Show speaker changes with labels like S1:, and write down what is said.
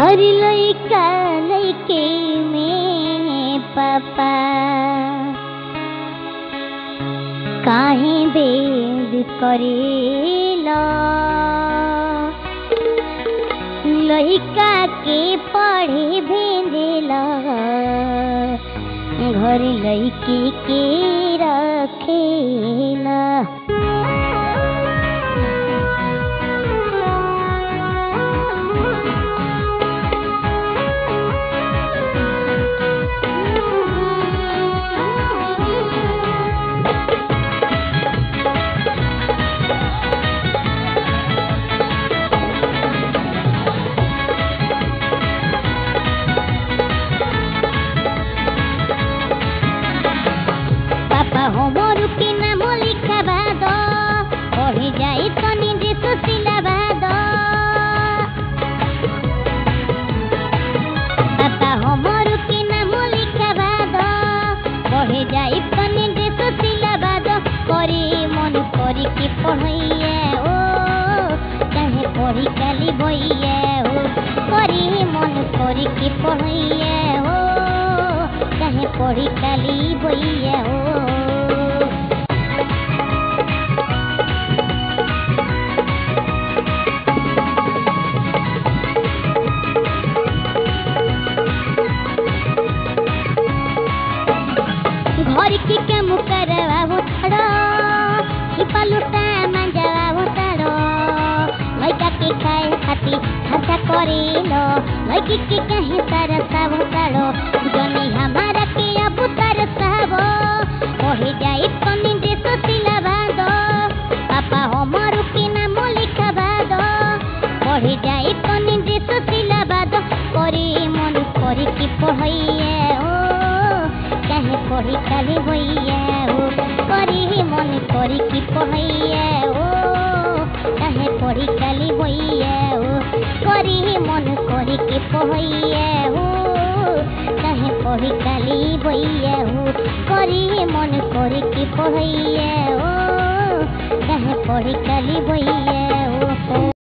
S1: और लइका लइके में पापा काहे भेद करेला लइका के पढ़े भेजेला घर लइके के रखेला। होमर के नाम लिखवा दो पढ़े जाए तनी जे तो सिलावा दो पापा होमर के नाम लिखवा दो पढ़े जाए तनी जे तो सिलावा दो करे मन करी के पढ़ैया ओ चाहे पढ़ी काली भैया ओ करे मन करी के पढ़ैया ओ चाहे पढ़ी काली भैया ओ। घर के काम करवाओ तारो छिपा लुटा मंजाओ तारो लइका के खाए खाती खर्चा करेलो लइकी के कहे तरसाओ तारो जनी हमारा के अब तरसाओ पढ़े जाए तनी जे तो सिलावा दो पापा हमर के नाम लिखवा दो पढ़े जाए तनी जे तो सिलावा दो करे मन करे की पढ़ैया ओ चाहे पढ़ी काली भैया ओ करे मन करी की पढ़ैया ओ चाहे पढ़ी काली भैया ओ करे मन करी की पढ़ैया ओ चाहे पढ़ी काली भैया ओ करे मन करी की पढ़ैया ओ चाहे पढ़ी काली भैया ओ।